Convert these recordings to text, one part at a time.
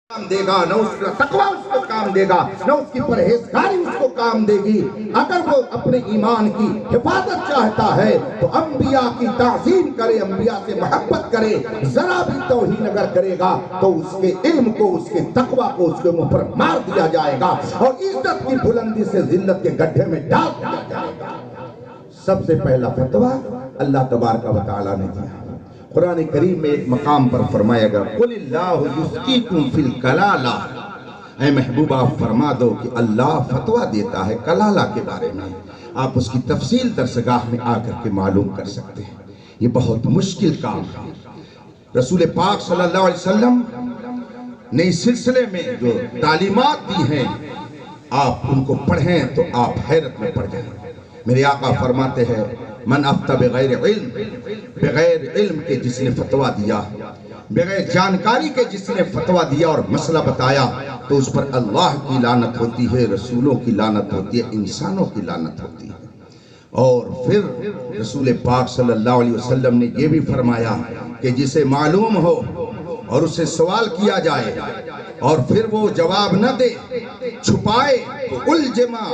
کام دے گا، نہ اس کا تقوی اس کو کام دے گا، نہ اس کی پرہیزگاری اس کو کام دے گی۔ اگر وہ اپنے ایمان کی حفاظت چاہتا ہے تو انبیاء کی تعظیم کرے، انبیاء سے محبت کرے۔ ذرا بھی توہین اگر کرے گا تو اس کے علم کو، اس کے تقوی کو اس کے منہ پر مار دیا جائے گا اور عزت کی بلندی سے ذلت کے گڈھے میں ڈال دیا جائے گا۔ سب سے پہلا فتویٰ اللہ تبارک و تعالیٰ نے دیا۔ قرآن کریم میں ایک مقام پر فرمایا گا قُلِ اللَّهُ يُفْتِيكُمْ فِي الْكَلَالَةِ، اے محبوب آپ فرما دو کہ اللہ فتویٰ دیتا ہے کلالہ کے بارے میں۔ آپ اس کی تفصیل درسگاہ میں آ کر کے معلوم کر سکتے ہیں۔ یہ بہت مشکل کام ہے۔ رسول پاک صلی اللہ علیہ وسلم نے اس سلسلے میں جو تعلیمات دی ہیں آپ ان کو پڑھیں تو آپ حیرت میں پڑ جائیں۔ میرے آقا فرماتے ہیں من افتى بغیر علم، بغیر علم کے جس نے فتویٰ دیا، بغیر جانکاری کے جس نے فتویٰ دیا اور مسئلہ بتایا تو اس پر اللہ کی لعنت ہوتی ہے، رسولوں کی لعنت ہوتی ہے، انسانوں کی لعنت ہوتی ہے۔ اور پھر رسول پاک صلی اللہ علیہ وسلم نے یہ بھی فرمایا کہ جسے معلوم ہو اور اسے سوال کیا جائے اور پھر وہ جواب نہ دے، چھپائے تو الجما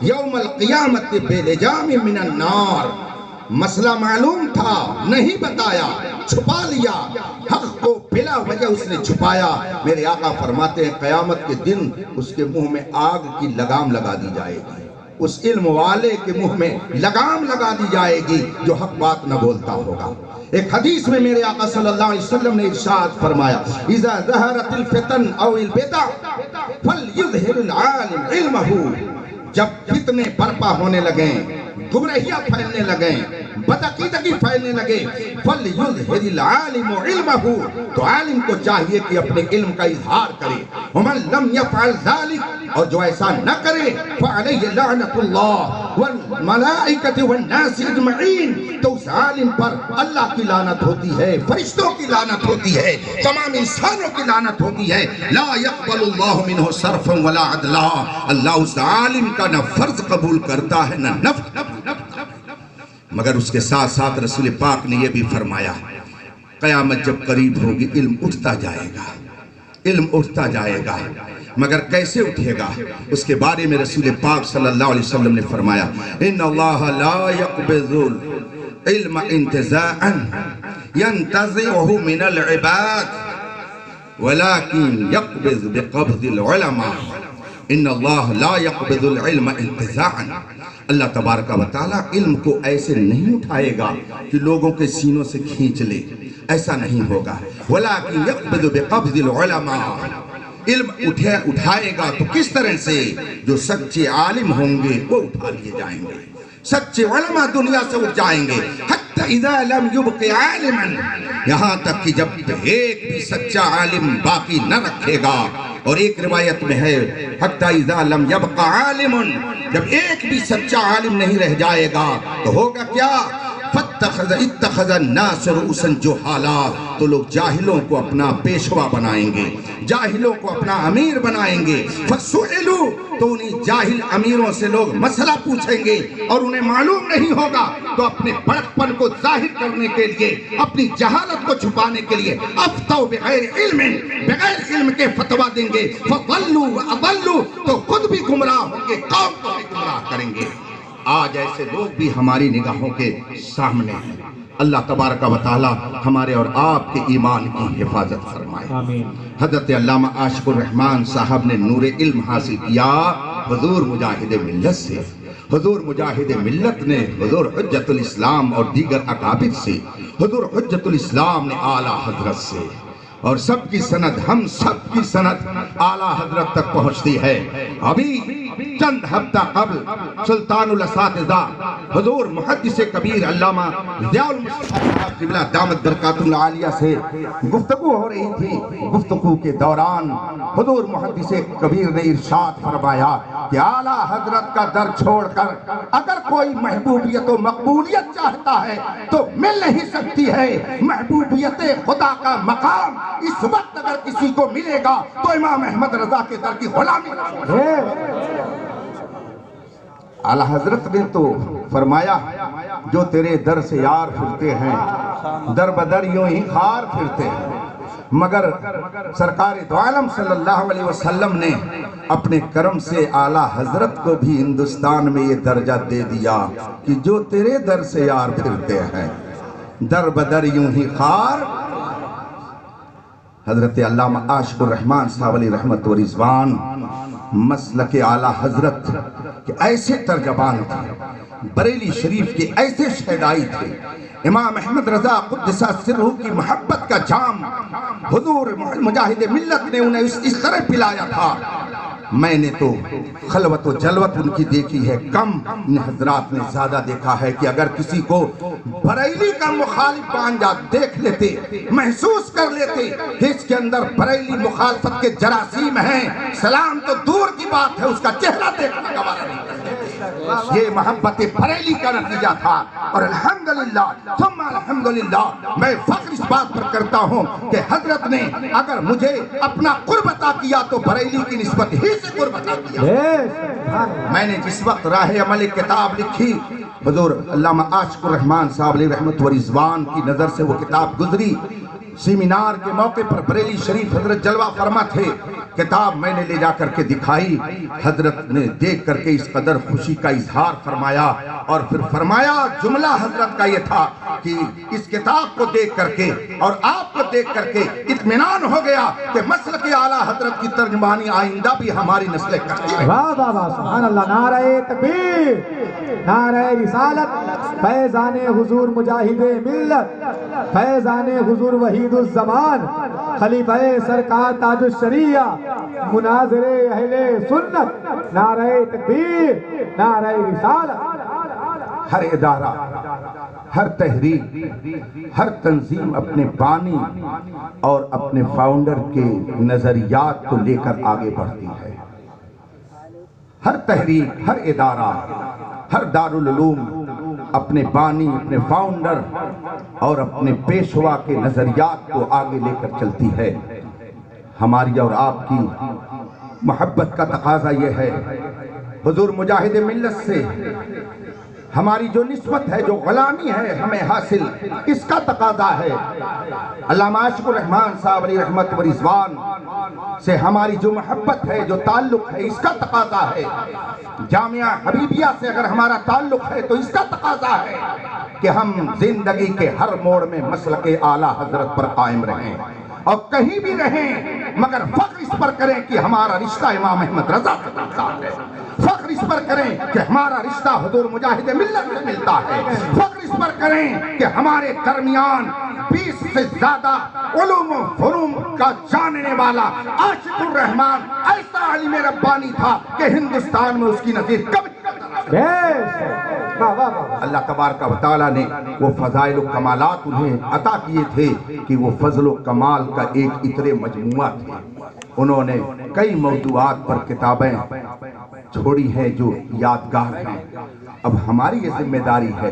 یوم القیامت بلجام من النار۔ مسئلہ معلوم تھا، نہیں بتایا، چھپا لیا، حق کو بلا وجہ اس نے چھپایا۔ میرے آقا فرماتے ہیں قیامت کے دن اس کے منہ میں آگ کی لگام لگا دی جائے گی، اس علم والے کے منہ میں لگام لگا دی جائے گی جو حق بات نہ بولتا ہوگا۔ ایک حدیث میں میرے آقا صلی اللہ علیہ وسلم نے ارشاد فرمایا اذا ظہرت الفتن او البدع فلیظہر العالم علمہ، جب فتنے برپا ہونے لگیں، گمراہیاں پھیلنے لگیں، بدعقیدگی پھیلنے لگے، فلیظہر العالم علمہ، تو عالم کو چاہیے کہ اپنے علم کا اظہار کرے۔ ومن لم یفعل ذلک، اور جو ایسا نہ کرے فعلیہ لعنت اللہ والملائکۃ والناس اجمعین، تو اس عالم پر اللہ کی لعنت ہوتی ہے، فرشتوں کی لعنت ہوتی ہے، تمام انسانوں کی لعنت ہوتی ہے۔ لا يقبل اللہ منہ صرفا ولا عدلا، اللہ اس عالم کا نہ فرض قبول کرتا ہے نہ نفل۔ مگر اس کے ساتھ ساتھ رسول پاک نے یہ بھی فرمایا قیامت جب قریب ہوگی علم اٹھتا جائے گا، علم اٹھتا جائے گا، مگر کیسے اٹھے گا اس کے بارے میں رسول پاک صلی اللہ علیہ وسلم نے فرمایا ان اللہ لا يقبض العلم انتزاعا ينتزعه من العباد ولكن يقبض بقبض العلماء، ان اللہ لا يقبض العلم انتزاعا، اللہ تبارک و تعالیٰ علم کو ایسے نہیں اٹھائے گا کہ لوگوں کے سینوں سے کھینچ لے، ایسا نہیں ہوگا۔ وَلَكِنْ يَقْبِضُ بِقَبْضِ الْعُلَمَاءِ، علم اٹھائے گا تو کس طرح سے؟ جو سچے عالم ہوں گے وہ اٹھا لیے جائیں گے، سچے علماء دنیا سے اٹھ جائیں گے۔ حتی اذا لم يبق عالما، یہاں تک کہ جب ایک بھی سچا عالم باقی نہ رکھے گا، اور ایک روایت میں ہے حتی اذا لم يبق عالم، جب ایک بھی سچا عالم نہیں رہ جائے گا تو ہوگا کیا؟ اتخذ الناس رؤوسا جہالا، تو لوگ جاہلوں کو اپنا پیشوا بنائیں گے، جاہلوں کو اپنا امیر بنائیں گے۔ فسئلوا، تو انہیں جاہل امیروں سے لوگ مسئلہ پوچھیں گے اور انہیں معلوم نہیں ہوگا تو اپنے بڑک پن کو ظاہر کرنے کے لیے، اپنی جہالت کو چھپانے کے لیے افتوا بغیر علم، بغیر علم کے فتویٰ دیں گے۔ فضلوا واضلوا، تو خود بھی گمراہ ہوں گے، قوم کو بھی گمراہ کریں گے۔ آج ایسے لوگ بھی ہماری نگاہوں کے سامنے ہیں۔ اللہ تبارک و تعالی ہمارے اور آپ کے ایمان کی حفاظت فرمائے۔ حضرت علامہ عاشق الرحمن صاحب نے نور علم حاصل کیا حضور مجاہد ملت سے۔ حضور مجاہد ملت نے حضور حجت الاسلام اور دیگر اکابر سے، حضور حجت الاسلام نے اعلیٰ حضرت سے، اور سب کی سند، ہم سب کی سند اعلیٰ حضرت تک پہنچتی ہے۔ ابھی چند ہفتہ قبل سلطان الاساتذہ حضور محدث کبیر علامہ ضیاء المصطفیٰ قبلہ دامت برکاتہ العالیہ سے گفتگو ہو رہی تھی۔ گفتگو کے دوران حضور محدث کبیر نے ارشاد فرمایا کہ اعلیٰ حضرت کا در چھوڑ کر اگر کوئی محبوبیت و مقبولیت چاہتا ہے تو مل نہیں سکتی ہے۔ محبوبیت خدا کا مقام اس وقت اگر کسی کو ملے گا تو امام احمد رضا کے در کی غلامی ہے۔ اعلیٰ حضرت نے تو فرمایا جو تیرے در سے یار پھرتے ہیں در بدر یوں ہی خار پھرتے ہیں۔ مگر سرکار دو عالم صلی اللہ علیہ وسلم نے اپنے کرم سے اعلیٰ حضرت کو بھی ہندوستان میں یہ درجہ دے دیا کہ جو تیرے در سے یار پھرتے ہیں در بدر یوں ہی خار. حضرت علامہ عاشق الرحمن صاحب علیہ رحمت و رضوان مسلک اعلیٰ حضرت کے ایسے ترجمان تھے، بریلی شریف کے ایسے شہدائی تھے. امام احمد رضا قدس سرہ کی محبت کا جام حضور مجاہد ملت نے انہیں اس طرح پلایا تھا. میں نے تو خلوت و جلوت ان کی دیکھی ہے کم، ان حضرات نے زیادہ دیکھا ہے کہ اگر کسی کو بریلی کا مخالف بانجا دیکھ لیتے، محسوس کر لیتے کہ اس کے اندر بریلی مخالفت کے جراثیم ہیں، سلام تو دور کی بات ہے، اس کا چہرہ دیکھنا گوارا نہیں کرتے. یہ محبت بریلی کا نتیجہ تھا. اور الحمدللہ ثم الحمدللہ میں فخر اس بات پر کرتا ہوں کہ حضرت نے اگر مجھے اپنا قرب عطا کیا تو بریلی کی نسبت ہی سے قرب عطا کیا. میں نے جس وقت راہ عمل کتاب لکھی، حضور علامہ عاشق الرحمن صاحب علیہ رحمت و رضوان کی نظر سے وہ کتاب گزری. سیمینار کے موقع پر بریلی شریف حضرت جلوہ فرما تھے. کتاب میں نے لے جا کر کے دکھائی، حضرت نے دیکھ کر کے اس قدر خوشی کا اظہار فرمایا اور پھر فرمایا، جملہ حضرت کا یہ تھا کہ اس کتاب کو دیکھ کر کے اور آپ کو دیکھ کر کے اطمینان ہو گیا کہ مسلک اعلیٰ حضرت کی ترجمانی آئندہ بھی ہماری نسلیں کرتی ہیں. واہ واہ واہ، سبحان اللہ. نعرہ تکبیر، نعرہ رسالت، فیضان حضور مجاہد ملت، فیضان حضور وحید الزمان، خلیفہ سرکار تاج الشریعہ، مناظر اہل سنت. نعرہ تکبیر، نعرہ رسالت. ہر ادارہ، ہر تحریک، ہر تنظیم اپنے بانی اور اپنے فاؤنڈر کے نظریات کو لے کر آگے بڑھتی ہے. ہر تحریک، ہر ادارہ، ہر دارالعلوم اپنے بانی، اپنے فاؤنڈر اور اپنے پیشوا کے نظریات کو آگے لے کر چلتی ہے. ہماری اور آپ کی محبت کا تقاضا یہ ہے، حضور مجاہد ملت سے ہماری جو نسبت ہے، جو غلامی ہے ہمیں حاصل، اس کا تقاضا ہے. علامہ عاشق الرحمن صاحب علیہ رحمت و رضوان سے ہماری جو محبت ہے، جو تعلق ہے، اس کا تقاضا ہے. جامعہ حبیبیہ سے اگر ہمارا تعلق ہے تو اس کا تقاضا ہے کہ ہم زندگی کے ہر موڑ میں مسلک اعلیٰ حضرت پر قائم رہیں اور کہیں بھی رہیں، مگر فخر اس پر کریں کہ ہمارا رشتہ امام احمد رضا کے ساتھ ہے. فخر اس پر کریں کہ ہمارا رشتہ حضور مجاہد ملت سے ملتا ہے. فخر اس پر کریں کہ ہمارے درمیان 20 سے زیادہ علوم و فنون کا جاننے والا عاشق الرحمن ایسا علم ربانی تھا کہ ہندوستان میں اس کی نظیر کبھی اللہ تبارک و تعالیٰ نے وہ فضائل و کمالات انہیں عطا کیے تھے کہ وہ فضل و کمال کا ایک اترے مجموعہ تھے. انہوں نے کئی موضوعات پر کتابیں چھوڑی ہیں جو یادگار ہیں. اب ہماری یہ ذمہ داری ہے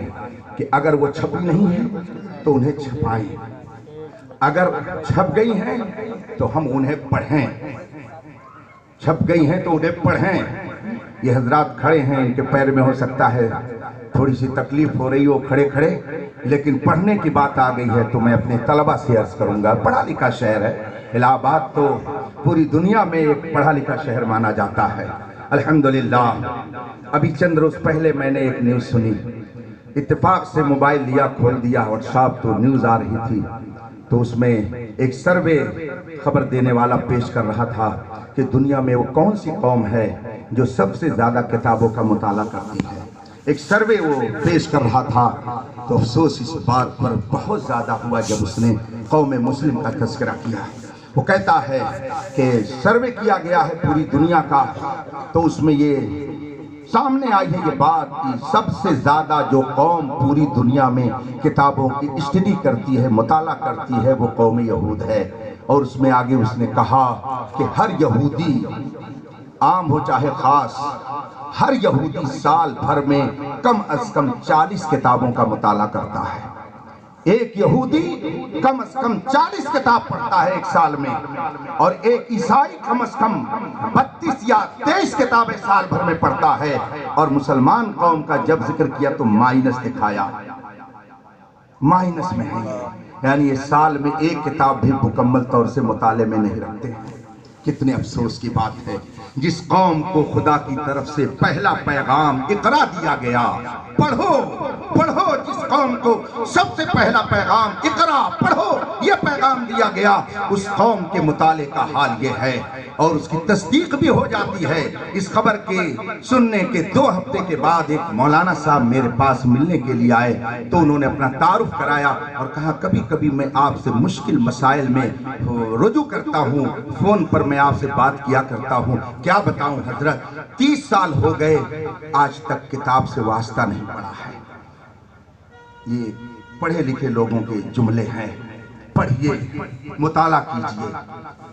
کہ اگر وہ چھپی نہیں ہیں تو انہیں چھپائیں، اگر چھپ گئی ہیں تو ہم انہیں پڑھیں. چھپ گئی ہیں تو انہیں پڑھیں. یہ حضرات کھڑے ہیں، ان کے پیر میں ہو سکتا ہے تھوڑی سی تکلیف ہو رہی ہو کھڑے کھڑے، لیکن پڑھنے کی بات آ گئی ہے تو میں اپنے طلبہ سے عرض کروں گا. پڑھا لکھا شہر ہے الہ آباد، تو پوری دنیا میں ایک پڑھا لکھا شہر مانا جاتا ہے. الحمدللہ ابھی چند روز پہلے میں نے ایک نیوز سنی، اتفاق سے موبائل لیا، کھول دیا واٹس ایپ تو نیوز آ رہی تھی، تو اس میں ایک سروے خبر دینے والا پیش کر رہا تھا کہ دنیا میں وہ کون سی قوم ہے جو سب سے زیادہ کتابوں کا مطالعہ کرتی ہے. ایک سروے وہ پیش کر رہا تھا تو افسوس اس بات پر بہت زیادہ ہوا جب اس نے قوم مسلم کا تذکرہ کیا. وہ کہتا ہے کہ سروے کیا گیا ہے پوری دنیا کا، تو اس میں یہ سامنے آئی ہے یہ بات کہ سب سے زیادہ جو قوم پوری دنیا میں کتابوں کی اسٹڈی کرتی ہے، مطالعہ کرتی ہے، وہ قوم یہود ہے. اور اس میں آگے اس نے کہا کہ ہر یہودی، عام ہو چاہے خاص، ہر یہودی سال بھر میں کم از کم 40 کتابوں کا مطالعہ کرتا ہے. ایک یہودی کم از کم 40 کتاب پڑھتا ہے ایک سال میں، اور ایک عیسائی کم از کم 32 یا 23 کتابیں سال بھر میں پڑھتا ہے. اور مسلمان قوم کا جب ذکر کیا تو مائنس دکھایا، مائنس میں ہے یہ. یعنی یہ سال میں ایک کتاب بھی مکمل طور سے مطالعے میں نہیں رکھتے ہیں۔ کتنے افسوس کی بات ہے، جس قوم کو خدا کی طرف سے پہلا پیغام اقرا دیا گیا، پڑھو پڑھو، جس قوم کو سب سے پہلا پیغام اقرا پڑھو یہ پیغام دیا گیا، اس قوم کے مطالعے کا حال یہ ہے، اور اس کی تصدیق بھی ہو جاتی ہے۔ اس خبر کے سننے کے 2 ہفتے کے بعد ایک مولانا صاحب میرے پاس ملنے کے لیے آئے، تو انہوں نے اپنا تعارف کرایا اور کہا کبھی کبھی میں آپ سے مشکل مسائل میں رجوع کرتا ہوں، فون پر میں آپ سے بات کیا کرتا ہوں، کیا بتاؤں حضرت 30 سال ہو گئے آج تک کتاب سے واسطہ نہیں پڑا ہے۔ یہ پڑھے لکھے لوگوں کے جملے ہیں، پڑھیے، مطالعہ کیجئے،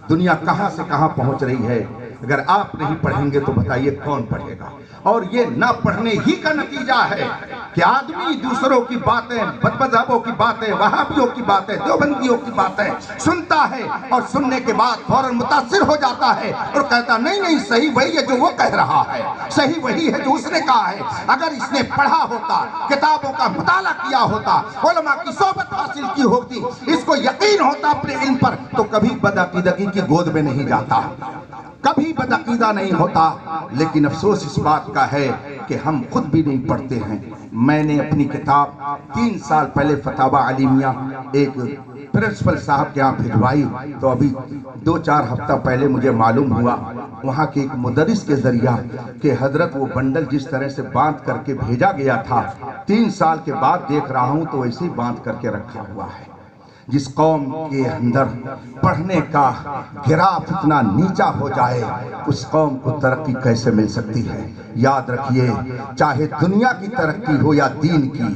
دنیا کہاں سے کہاں پہنچ رہی ہے، اگر آپ نہیں پڑھیں گے تو بتائیے کون پڑھے گا؟ اور یہ نہ پڑھنے ہی کا نتیجہ ہے کہ آدمی دوسروں کی باتیں، بدمذہبوں کی باتیں، وہابیوں کی باتیں، دیوبندیوں کی باتیں سنتا ہے، اور سننے کے بعد فوراً متاثر ہو جاتا ہے اور کہتا نہیں نہیں صحیح وہی ہے جو وہ کہہ رہا ہے، صحیح وہی ہے جو اس نے کہا ہے۔ اگر اس نے پڑھا ہوتا، کتابوں کا مطالعہ کیا ہوتا، علماء کی صحبت حاصل کی ہوتی، اس کو یقین ہوتا اپنے علم پر، تو کبھی بدعقیدگی کی گود میں نہیں جاتا، کبھی بدعقیدہ نہیں ہوتا۔ لیکن افسوس اس بات کا ہے کہ ہم خود بھی نہیں پڑھتے ہیں۔ میں نے اپنی کتاب 3 سال پہلے فتاوی علیمیہ ایک پرنسپل صاحب کے ہاں بھجوائی، تو ابھی 2-4 ہفتہ پہلے مجھے معلوم ہوا وہاں کے ایک مدرس کے ذریعہ کہ حضرت وہ بنڈل جس طرح سے باندھ کر کے بھیجا گیا تھا، 3 سال کے بعد دیکھ رہا ہوں تو ایسے ہی باندھ کر کے رکھا ہوا ہے۔ جس قوم کے اندر پڑھنے کا گراف اتنا نیچا ہو جائے، اس قوم کو ترقی کیسے مل سکتی ہے؟ یاد رکھیے، چاہے دنیا کی ترقی ہو یا دین کی،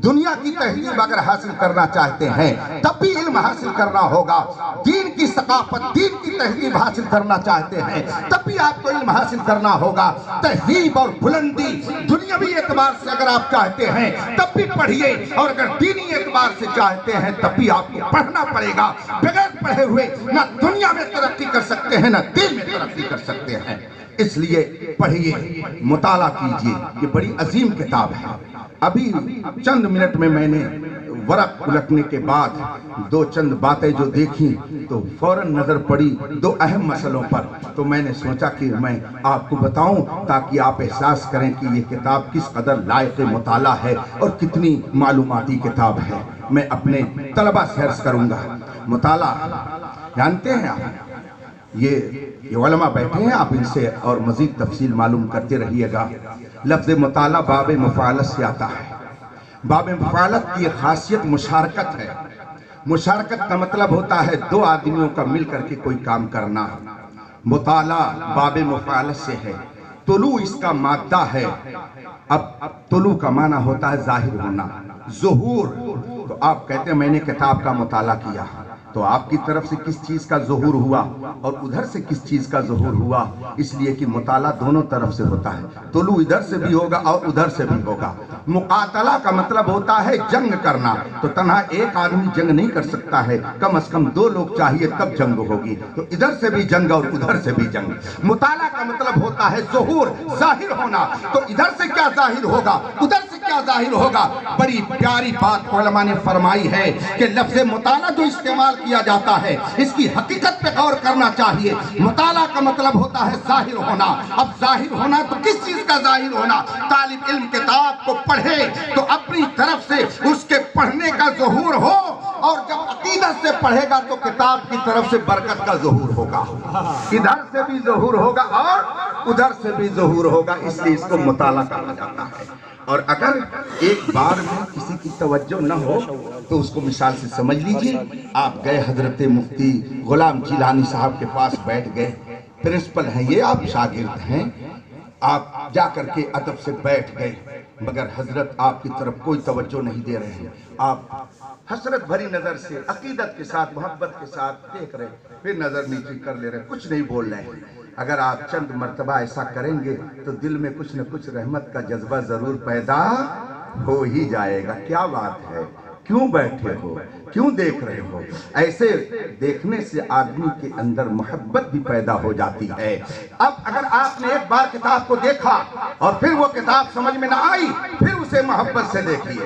دنیا کی تہذیب اگر حاصل کرنا چاہتے ہیں تب بھی علم حاصل کرنا ہوگا، دین کی ثقافت، دین کی تہذیب حاصل کرنا چاہتے ہیں تب بھی آپ کو علم حاصل کرنا ہوگا۔ تہذیب اور بلندی دنیاوی اعتبار سے اگر آپ چاہتے ہیں تب بھی پڑھیے، اور اگر دینی اعتبار سے چاہتے ہیں تب بھی آپ کو پڑھنا پڑے گا۔ بغیر پڑھے ہوئے نہ دنیا میں ترقی کر سکتے ہیں نہ دین میں ترقی کر سکتے ہیں۔ اس لیے پڑھیے، مطالعہ کیجئے، یہ بڑی عظیم کتاب ہے۔ ابھی چند منٹ میں نے ورق الٹنے کے بعد 2 چند باتیں جو دیکھیں تو فوراً نظر پڑی 2 اہم مسئلوں پر، تو میں نے سوچا کہ میں آپ کو بتاؤں تاکہ آپ احساس کریں کہ یہ کتاب کس قدر لائق مطالعہ ہے اور کتنی معلوماتی کتاب ہے۔ میں اپنے طلبہ سے عرض کروں گا، مطالعہ جانتے ہیں آپ، یہ علماء بیٹھے ہیں، آپ ان سے اور مزید تفصیل معلوم کرتے رہیے گا۔ لفظ مطالعہ باب مفاعلت سے آتا ہے۔ باب مفاعلت کی خاصیت مشارکت ہے۔ مشارکت کا مطلب ہوتا ہے 2 آدمیوں کا مل کر کے کوئی کام کرنا۔ مطالعہ باب مفاعلت سے ہے۔ طلوع اس کا مادہ ہے۔ اب طلوع کا معنی ہوتا ہے ظاہر ہونا، ظہور۔ تو آپ کہتے ہیں میں نے کتاب کا مطالعہ کیا، تو آپ کی طرف سے کس چیز کا ظہور ہوا اور ادھر سے کس چیز کا ظہور ہوا؟ اس لیے کہ مطالعہ دونوں طرف سے ہوتا ہے، طلوع ادھر سے بھی ہوگا اور ادھر سے بھی ہوگا۔ مقاتلہ کا مطلب ہوتا ہے جنگ کرنا، تو تنہا ایک آدمی جنگ نہیں کر سکتا ہے، کم از کم 2 لوگ چاہیے تب جنگ ہوگی، تو ادھر سے بھی جنگ اور ادھر سے بھی جنگ۔ مطالعہ کا مطلب ہوتا ہے ظہور، ظاہر ہونا، تو ادھر سے کیا ظاہر ہوگا ادھر سے کیا ظاہر ہوگا۔ بڑی پیاری بات علماء نے فرمائی ہے کہ لفظ مطالعہ جو استعمال کیا جاتا ہے اس کی حقیقت پہ غور کرنا چاہیے۔ مطالعہ کا مطلب ہوتا ہے ظاہر ہونا۔ اب ظاہر ہونا تو کس چیز کا ظاہر ہونا؟ طالب علم کتاب کو پڑھے تو اپنی طرف سے اس کے پڑھنے کا ظہور ہو، اور جب عقیدت سے پڑھے گا تو کتاب کی طرف سے برکت کا ظہور ہوگا، ادھر سے بھی ظہور ہوگا اور ادھر سے بھی ظہور ہوگا، اس لیے اس کو مطالعہ کہا جاتا ہے۔ اور اگر ایک بار میں کسی کی توجہ نہ ہو تو اس کو مثال سے سمجھ لیجئے، آپ گئے حضرت مفتی غلام جیلانی صاحب کے پاس بیٹھ گئے، پرنسپل ہیں یہ، آپ شاگرد ہیں، آپ جا کر کے ادب سے بیٹھ گئے، مگر حضرت آپ کی طرف کوئی توجہ نہیں دے رہے ہیں، آپ حسرت بھری نظر سے عقیدت کے ساتھ محبت کے ساتھ دیکھ رہے، پھر نظر نیچے کر لے رہے، کچھ نہیں بول رہے ہیں۔ اگر آپ چند مرتبہ ایسا کریں گے تو دل میں کچھ نہ کچھ رحمت کا جذبہ ضرور پیدا ہو ہی جائے گا۔ کیا بات ہے، کیوں بیٹھے ہو، کیوں دیکھ رہے ہو؟ ایسے دیکھنے سے آدمی کے اندر محبت بھی پیدا ہو جاتی ہے۔ اب اگر آپ نے ایک بار کتاب کو دیکھا اور پھر وہ کتاب سمجھ میں نہ آئی، پھر اسے محبت سے دیکھیے،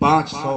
500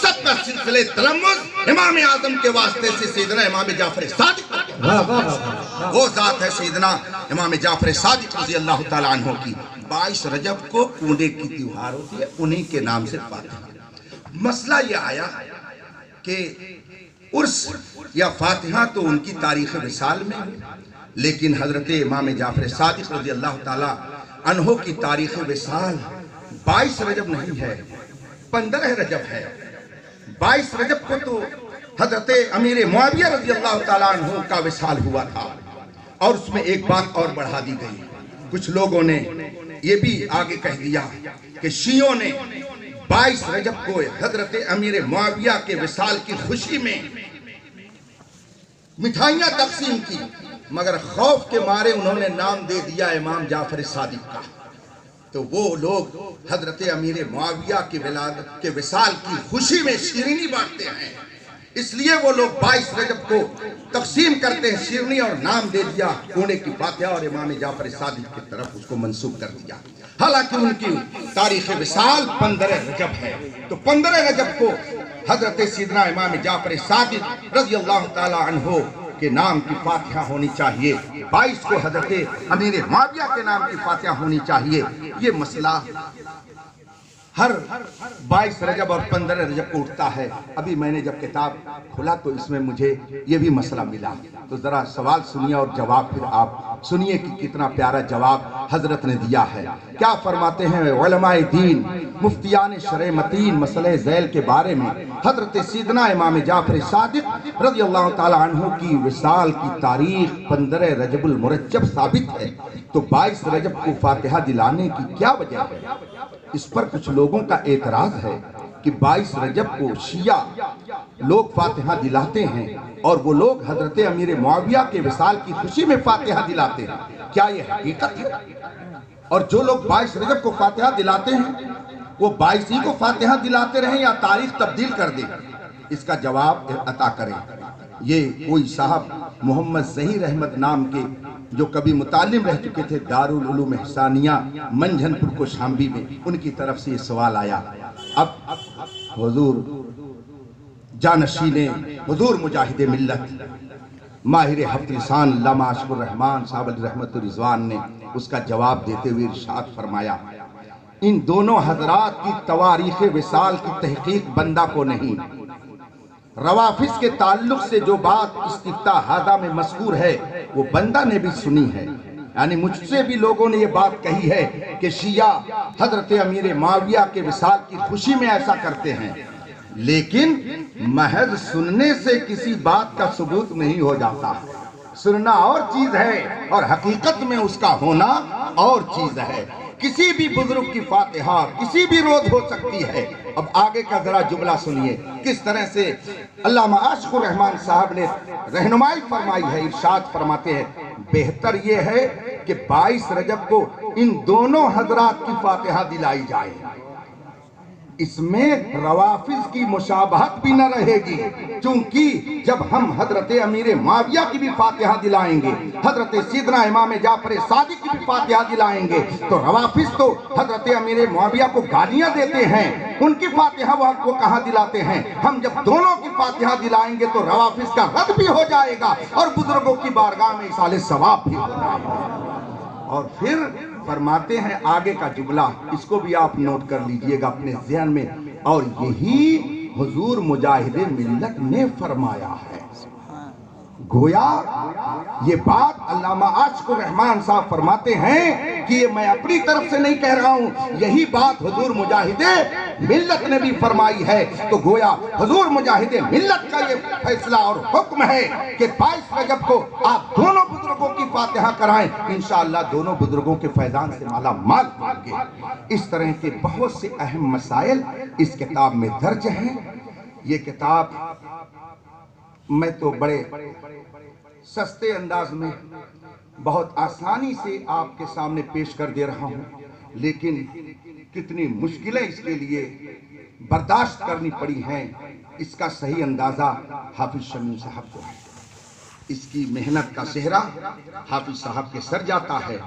سب کا سلسلے تلمذ امام اعظم کے واسطے سے سیدنا امام جعفر صادق، وہ ذات ہے سیدنا امام جعفر صادق رضی اللہ تعالیٰ عنہ کی۔ 22 رجب کو کنڈے کی تیوہار ہوتی ہے، انہی کے نام سے فاتحہ۔ مسئلہ یہ آیا کہ عرس یا فاتحہ تو ان کی تاریخ وصال میں، لیکن حضرت امام جعفر صادق رضی اللہ تعالیٰ عنہ کی تاریخ وصال 22 رجب نہیں ہے، 15 رجب ہے۔ 22 رجب کو تو حضرت امیر معاویہ رضی اللہ تعالیٰ عنہ کا وصال ہوا تھا، اور اس میں ایک بات اور بڑھا دی گئی۔ کچھ لوگوں نے یہ بھی آگے کہہ دیا کہ شیعوں نے 22 رجب کو حضرت امیر معاویہ کے وصال کی خوشی میں مٹھائیاں تقسیم کی، مگر خوف کے مارے انہوں نے نام دے دیا امام جعفر صادق کا۔ تو وہ لوگ حضرت امیر معاویہ کے وصال کی خوشی میں شیرینی بانٹتے ہیں، اس لیے وہ لوگ 22 رجب کو تقسیم کرتے ہیں شیرینی، اور نام دے دیا کونے کی فاتحہ، اور امام جعفر صادق کی طرف اس کو منسوب کر دیا، حالانکہ ان کی تاریخ وصال 15 رجب ہے۔ تو 15 رجب کو حضرت سیدنا امام جعفر صادق رضی اللہ تعالی عنہ کے نام کی فاتحہ ہونی چاہیے، 22 کو حضرت امیر معاویہ کے نام کی فاتحہ ہونی چاہیے۔ یہ مسئلہ ہر 22 رجب اور 15 رجب کو اٹھتا ہے۔ ابھی میں نے جب کتاب کھولا تو اس میں مجھے یہ بھی مسئلہ ملا، تو ذرا سوال سنیے اور جواب پھر آپ سنیے کہ کتنا پیارا جواب حضرت نے دیا ہے۔ کیا فرماتے ہیں علماء دین، مفتیان شرع متین مسئلہ ذیل کے بارے میں؟ حضرت سیدنا امام جعفر صادق رضی اللہ تعالی عنہ کی وصال کی تاریخ 15 رجب المرجب ثابت ہے، تو 22 رجب کو فاتحہ دلانے کی کیا وجہ ہے؟ اس پر کچھ لوگوں کا اعتراض ہے کہ 22 رجب کو شیعہ لوگ فاتحہ دلاتے ہیں، اور وہ لوگ حضرت امیر معاویہ کے وصال کی خوشی میں فاتحہ دلاتے ہیں، کیا یہ حقیقت ہے؟ اور جو لوگ 22 رجب کو فاتحہ دلاتے ہیں وہ 22 ہی کو فاتحہ دلاتے رہیں یا تاریخ تبدیل کر دیں؟ اس کا جواب عطا کریں۔ یہ کوئی صاحب محمد ظہیر احمد نام کے جو کبھی متعلم رہ چکے تھے دارالعلوم احسانیہ منجھن پور کوشامبی میں، ان کی طرف سے یہ سوال آیا۔ اب حضور جانشین حضور مجاہد ملت ماہر ہفت لسان علامہ عاشق الرحمن صاحب الرحمت الرضوان نے اس کا جواب دیتے ہوئے ارشاد فرمایا، ان دونوں حضرات کی تواریخ وصال کی تحقیق بندہ کو نہیں، روافظ کے تعلق سے جو بات استفتاء ہادہ میں مذکور ہے وہ بندہ نے بھی سنی ہے، یعنی مجھ سے بھی لوگوں نے یہ بات کہی ہے کہ شیعہ حضرت امیر معاویہ کے وصال کی خوشی میں ایسا کرتے ہیں، لیکن محض سننے سے کسی بات کا ثبوت نہیں ہو جاتا، سننا اور چیز ہے اور حقیقت میں اس کا ہونا اور چیز ہے۔ کسی بھی بزرگ کی فاتحہ کسی بھی روز ہو سکتی ہے۔ اب آگے کا ذرا جملہ سنیے کس طرح سے علامہ عاشق الرحمن صاحب نے رہنمائی فرمائی ہے۔ ارشاد فرماتے ہیں، بہتر یہ ہے کہ 22 رجب کو ان دونوں حضرات کی فاتحہ دلائی جائے، اس میں روافظ کی مشابہت بھی نہ رہے گی، چونکہ جب ہم حضرت امیر معاویہ کی بھی فاتحہ دلائیں گے، حضرت سیدنا امام جعفر صادق کی بھی فاتحہ دلائیں گے، تو روافظ تو حضرت امیر معاویہ کو گالیاں دیتے ہیں، ان کی فاتحہ وہ کہاں دلاتے ہیں؟ ہم جب دونوں کی فاتحہ دلائیں گے تو روافظ کا رد بھی ہو جائے گا اور بزرگوں کی بارگاہ میں ایصال ثواب بھی ہو جائے گا۔ اور پھر فرماتے ہیں آگے کا جملہ، اس کو بھی آپ نوٹ کر لیجئے گا اپنے ذہن میں، اور یہی حضور مجاہد ملت نے فرمایا ہے۔ گویا یہ بات علامہ عاشق الرحمن صاحب فرماتے ہیں کہ یہ میں اپنی طرف سے نہیں کہہ رہا ہوں، یہی بات حضور مجاہد ملت نے بھی فرمائی ہے۔ تو گویا حضور مجاہد ملت کا یہ فیصلہ اور حکم ہے کہ 22 رجب کو آپ دونوں بزرگوں کی فاتحہ کرائیں، انشاءاللہ دونوں بزرگوں کے فیضان سے مالا مال ہوں گے۔ اس طرح کے بہت سے اہم مسائل اس کتاب میں درج ہیں۔ یہ کتاب میں تو بڑے سستے انداز میں بہت آسانی سے آپ کے سامنے پیش کر دے رہا ہوں، لیکن کتنی مشکلیں اس کے لیے برداشت کرنی پڑی ہیں، اس کا صحیح اندازہ حافظ شمیم صاحب کو ہے۔ اس کی محنت کا صحرا حافظ صاحب کے سر جاتا ہے،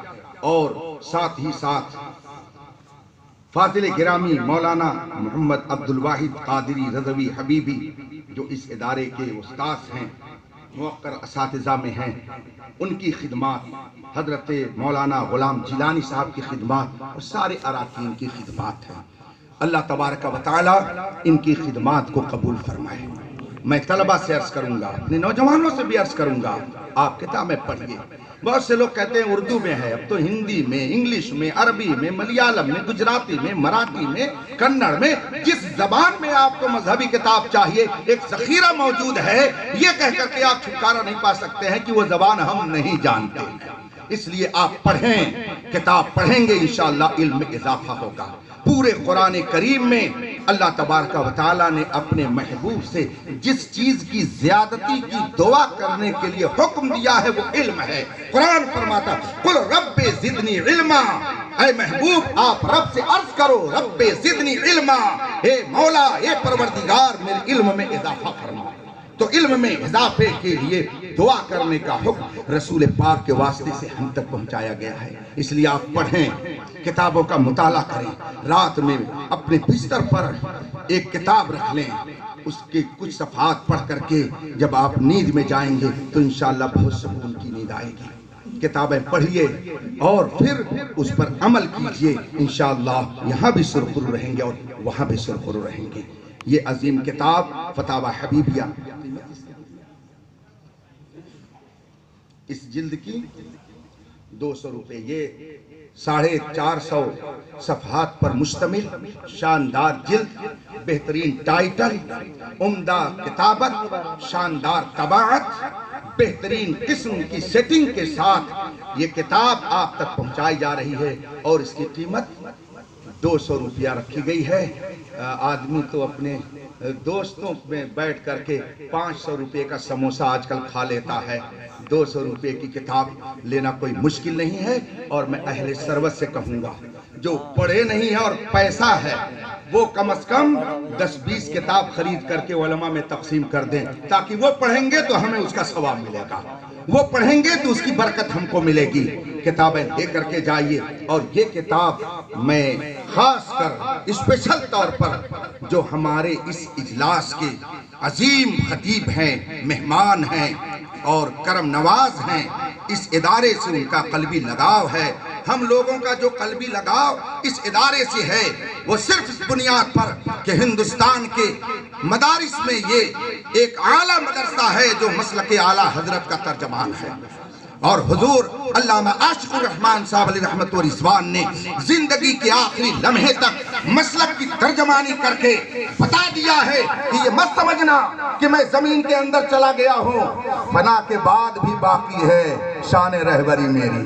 اور ساتھ ہی ساتھ فاضل گرامی مولانا محمد عبد الواحد قادری رضوی حبیبی جو اس ادارے کے استاذ ہیں، موقر اساتذہ میں ہیں، ان کی خدمات، حضرت مولانا غلام جیلانی صاحب کی خدمات اور سارے اراکین کی خدمات ہیں۔ اللہ تبارک و تعالی ان کی خدمات کو قبول فرمائے۔ میں طلبہ سے عرض کروں گا، اپنے نوجوانوں سے بھی عرض کروں گا، آپ کتابیں پڑھیے۔ بہت سے لوگ کہتے ہیں اردو میں ہے، اب تو ہندی میں، انگلش میں، عربی میں، ملیالم میں، گجراتی میں، مراٹھی میں، کنڑ میں، جس زبان میں آپ کو مذہبی کتاب چاہیے ایک ذخیرہ موجود ہے۔ یہ کہہ کر کے آپ چھٹکارا نہیں پا سکتے ہیں کہ وہ زبان ہم نہیں جانتے۔ اس لیے آپ پڑھیں، کتاب پڑھیں گے انشاءاللہ علم میں اضافہ ہوگا۔ پورے قرآن کریم میں اللہ تبارک و تعالیٰ نے اپنے محبوب سے جس چیز کی زیادتی کی دعا کرنے کے لیے حکم دیا ہے وہ علم ہے۔ قرآن فرماتا قل رب زدنی علما، اے محبوب آپ رب سے عرض کرو رب زدنی علما، اے مولا اے پروردگار میرے علم میں اضافہ فرما۔ تو علم میں اضافے کے لیے دعا کرنے کا حکم رسول پاک کے واسطے سے ہم تک پہنچایا گیا ہے۔ اس لیے آپ پڑھیں، کتابوں کا مطالعہ کریں، رات میں اپنے بستر پر ایک کتاب رکھ لیں، اس کے کچھ صفحات پڑھ کر کے جب آپ نیند میں جائیں گے تو انشاءاللہ بہت سکون کی نیند آئے گی۔ کتابیں پڑھیے اور پھر اس پر عمل کیجئے، انشاءاللہ یہاں بھی سرخرو رہیں گے اور وہاں بھی سرخرو رہیں گے۔ یہ عظیم کتاب فتاوی حبیبیہ، اس جلد کی 200 روپے، یہ 450 صفحات پر مشتمل شاندار جلد، بہترین ٹائٹل، عمدہ کتابت، شاندار طباعت، بہترین قسم کی سیٹنگ کے ساتھ یہ کتاب آپ تک پہنچائی جا رہی ہے اور اس کی قیمت 200 روپیہ رکھی گئی ہے۔ آدمی تو اپنے دوستوں میں بیٹھ کر کے 500 روپے کا سموسہ آج کل کھا لیتا ہے، 200 روپے کی کتاب لینا کوئی مشکل نہیں ہے۔ اور میں اہل ثروت سے کہوں گا جو پڑھے نہیں ہے اور پیسہ ہے وہ کم از کم 10-20 کتاب خرید کر کے علماء میں تقسیم کر دیں، تاکہ وہ پڑھیں گے تو ہمیں اس کا ثواب ملے گا، وہ پڑھیں گے تو اس کی برکت ہم کو ملے گی۔ کتابیں لے کر کے جائیے۔ اور یہ کتاب میں خاص کر اسپیشل طور پر جو ہمارے اس اجلاس کے عظیم خطیب ہیں، مہمان ہیں اور کرم نواز ہیں، اس ادارے سے ان کا قلبی لگاؤ ہے، ہم لوگوں کا جو قلبی لگاؤ اس ادارے سے ہے وہ صرف اس بنیاد پر کہ ہندوستان کے مدارس میں یہ ایک اعلیٰ مدرسہ ہے جو مسلک اعلیٰ حضرت کا ترجمان ہے۔ اور حضور علامہ عاشق الرحمن صاحب علیہ رحمت و رضوان نے زندگی کے آخری لمحے تک مسلک کی ترجمانی کر کے بتا دیا ہے کہ یہ مت سمجھنا کہ میں زمین کے اندر چلا گیا ہوں، فنا کے بعد بھی باقی ہے شان رہبری میری،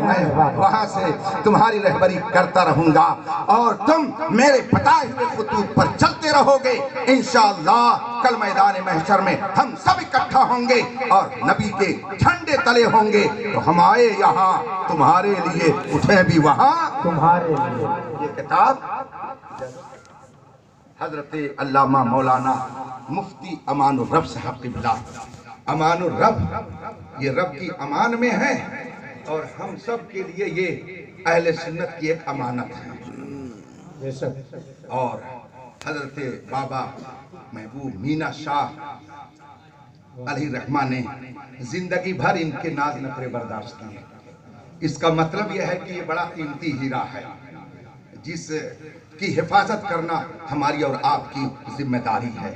میں وہاں سے تمہاری رہبری کرتا رہوں گا اور تم میرے بتائے ہوئے خطوط پر چلتے رہو گے۔ انشاءاللہ کل میدان محشر میں ہم سب اکٹھا ہوں گے اور نبی کے جھنڈے تلے ہوں گے، تو ہم آئے یہاں تمہارے لیے، اٹھے بھی وہاں تمہارے لیے۔ یہ کتاب حضرت علامہ مولانا مفتی امان الرب صاحب قبلہ، امان الرب یہ رب کی امان میں ہے اور ہم سب کے لیے یہ اہل سنت کی ایک امانت ہے۔ اور حضرت بابا محبوب مینا شاہ علیہ رحمہ نے زندگی بھر ان کے ناز نخرے برداشت کیے۔ اس کا مطلب یہ ہے کہ یہ بڑا قیمتی ہیرا ہے جس کی حفاظت کرنا ہماری اور آپ کی ذمہ داری ہے۔